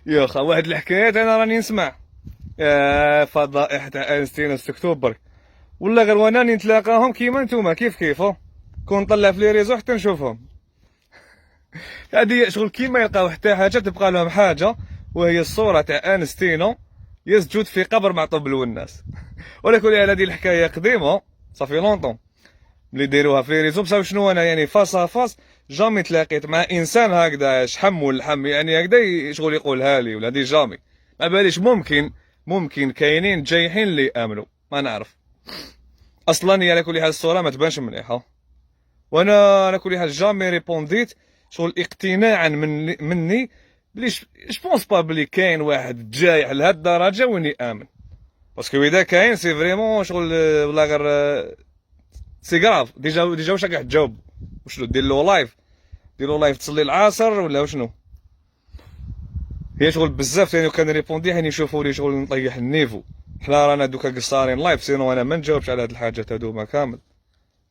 يا اخا واحد الحكايات انا راني نسمع. فضائح تاع انستين 6 اكتوبر، ولا غير وانا نتلاقاهم كيما نتوما كيف كيف كون نطلع في لي ريزو حتى نشوفهم. هذه شغل كيما يلقاو حتى حاجه تبقى لهم حاجه، وهي الصوره تاع انستينو يسجد في قبر معطوب بالوناس. ولكن هذه الحكايه قديمه، صافي لونطون اللي ديروها في لي ريزو. بصح شنو انا يعني فاس فاس جامي تلاقيت مع انسان هكذا شحم واللحم يعني هكذا شغل يقولها لي ولا دي جامي. ما باليش ممكن كاينين جايحين اللي امنوا ما نعرف. اصلا هي على كل حال الصوره ما تبانش مليحه، وانا على كل حال جامي ريبونديت شغل اقتناعا مني بلي جبونس با بلي كاين واحد جايح لهاد الدرجه ويني امن. باسكو اذا كاين سي فريمون شغل ولا غير سي كراف. ديجا واش راك تجاوب؟ وشنو دير له لايف؟ دير له لايف تصلي العصر ولا وشنو؟ هي شغل بزاف ثاني كان ريبوندي حين يشوفوا لي شغل نطيح النيفو. حنا رانا دوكا قصارين لايف، سينو انا ما نجاوبش على هاد الحاجات هادوما كامل.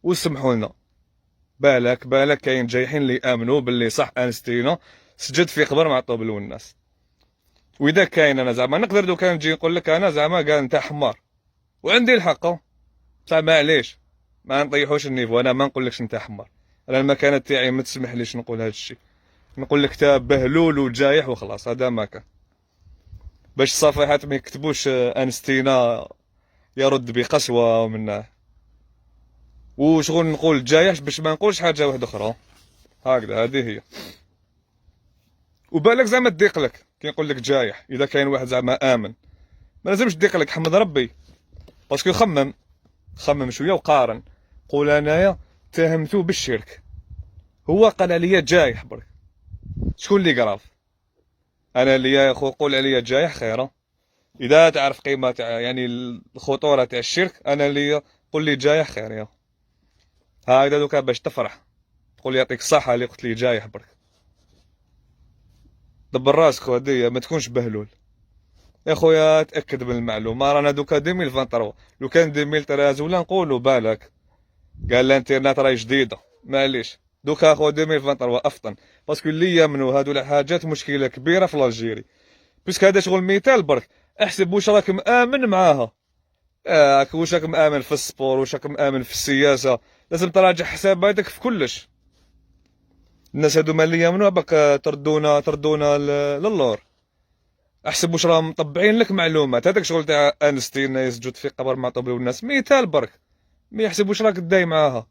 وسمحوا لنا، بالك كاين جايحين اللي امنوا باللي صح انستينا سجد في قبر معطوب بالوناس. واذا كاين انا زعما نقدر دوكا نجي نقول لك انا زعما قال انت حمار وعندي الحق، بصح معليش ما نطيحوش النيفو. انا ما نقولكش انت حمار، انا المكانه تاعي ما تسمحليش نقول هذا الشيء. نقول لك تا بهلول وجايح وخلاص، هذا ما كان. باش الصفيحات ما يكتبوش انستينا يرد بقسوه ومنه، وشغل نقول جايح باش ما نقولش حاجه واحده اخرى. هكذا هذه هي. وبالك زعما تضيق لك كي نقول لك جايح، اذا كاين واحد زعما امن ما لازمش تضيق لك، حمد ربي. باسكو خمم شويه وقارن. قول انايا اتهمتو بالشرك، هو قال لي جايح برك، شكون اللي قراف؟ انا اللي يا خو قول عليا جايح خيره. اذا تعرف قيمه تاع يعني الخطوره تاع الشرك، انا اللي قول لي جايح خير يا هكذا دوكا باش تفرح تقول لي يعطيك الصحه اللي قلت لي جايح برك. دبر راسك هديه ما تكونش بهلول يا خويا. تاكد من المعلومه رانا دوكا 2023. لو كان 2013 ولا نقولوا بالك قال الانترنت راهي جديده معليش. دوكا اخو 2023 افطن، باسكو اللي يامنوا هادو الحاجات مشكله كبيره في لاجيري. بيسك هذا شغل مثال برك. احسب واش راك مآمن معاها. واش راك مآمن في السبور، واش راك مآمن في السياسه. لازم تراجع حساباتك في كلش. الناس هادو ما اللي يامنوا باك تردونا للور. احسب واش راهم مطبعين لك معلومات. هذاك شغل تاع انستين يسجد في قبر معطوب والناس مثال برك. ما يحسب واش راك داي معاها.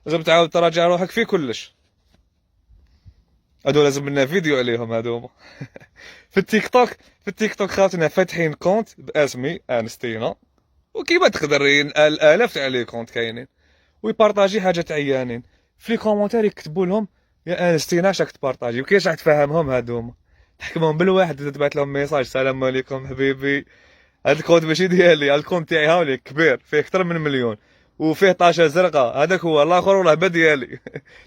لازم تعاود تراجع روحك في كلش. هادو لازم لنا فيديو عليهم هادوما. في التيك توك خاطرنا فاتحين كونت باسمي انستينا، وكيما تقدر الالاف تاع لي كونت كاينين، ويبارطاجي حاجات عيانين في لي كومونتير يكتبوا لهم يا انستينا اش راك تبارطاجي وكيفاش راك تفهمهم هادوما. تحكمهم بالواحد تبعت لهم ميساج السلام عليكم حبيبي، هاد الكود ماشي ديالي، هاد الكونت تاعي هاوليك كبير فيه اكثر من مليون وفيه طاشة زرقاء، هذاك هو الاخر والله با ديالي.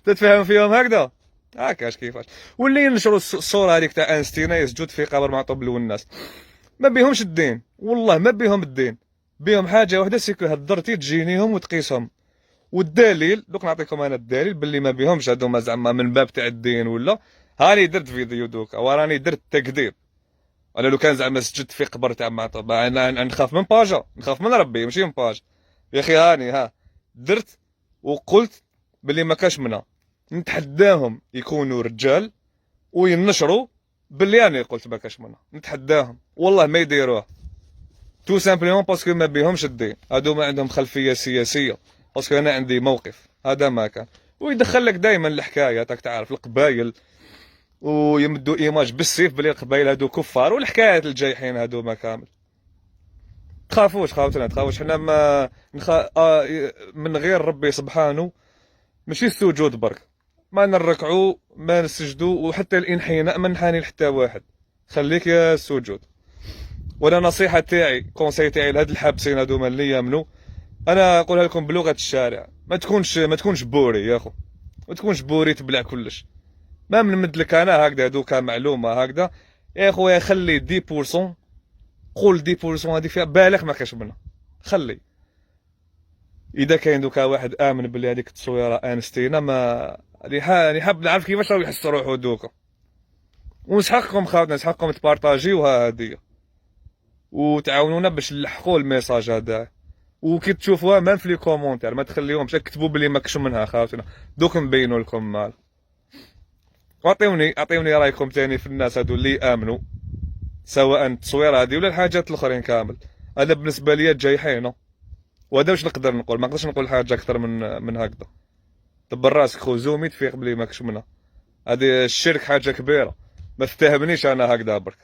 تتفاهم فيهم هكذا هكاش كيفاش. واللي ينشروا الصوره هذيك تاع انستينا يسجد في قبر معطوب بالوناس ما بيهمش الدين، والله ما بيهم الدين. بيهم حاجه واحده سيكو هدرتي تجينيهم وتقيسهم. والدليل دوك نعطيكم انا الدليل باللي ما بيهمش هذوما زعما من باب تاع الدين ولا. هاني درت فيديو دوكا وراني درت تكذيب. انا لو كان زعما سجدت في قبر تاع معطوب انا نخاف من باجا، نخاف من ربي ماشي من باجا. يا اخي هاني درت وقلت باللي ما كاش منها. نتحداهم يكونوا رجال وينشروا باللي انا قلت ما كاش منها. نتحداهم والله ما يديروها. تو سامبليمون باسكو ما بيهمش الدين. هادو ما عندهم خلفيه سياسيه، باسكو انا عندي موقف. هذا ما كان. ويدخل لك دائما الحكايه تاك تعرف القبايل، ويمدوا ايماج بالسيف بلي القبايل هادو كفار، والحكايات الجايحين هادو ما كامل. تخافوش خاوتنا تخافوش. حنا ما من غير ربي سبحانه ماشي السجود برك، ما نركعوا ما نسجدوا، وحتى الانحناء ما نحاني لحتى واحد. خليك يا السجود. وانا نصيحه تاعي كونساي تاعي لهاد الحابسين هادوما اللي يامنوا، انا اقولها لكم بلغه الشارع. ما تكونش بوري يا اخو، ما تكونش بوري تبلع كلش. ما نمد لك انا هكذا دوكا معلومه هكذا يا خويا. خلي 10%، قول 10% هذيك فيها بالغ ما كاش منها. خلي اذا كاين دوكا واحد امن بلي هذيك التصويره انستينا ما. اللي حاب نعرف كيفاش راهو يحس روحو دوكا. ونسحقكم خاوتنا، نسحقكم تبارطاجيوها هادية وتعاونونا باش نلحقوا الميساج هذا. وكي تشوفوها مان في لي كومونتير ما تخليهمش كتبوا بلي ما كش منها خاوتنا، دوك نبينوا لكم مال. اعطيوني رايكم تاني في الناس هادو اللي امنوا، سواء التصوير هادي ولا الحاجات الاخرين كامل. انا بالنسبه لي جاي حينه، وهذا واش نقدر نقول، ما نقدرش نقول حاجه اكثر من هكذا. دبر راسك خو زومي تفيق بلي ماكش منها، هادي الشرك حاجه كبيره، ما تتهمنيش انا هكذا برك.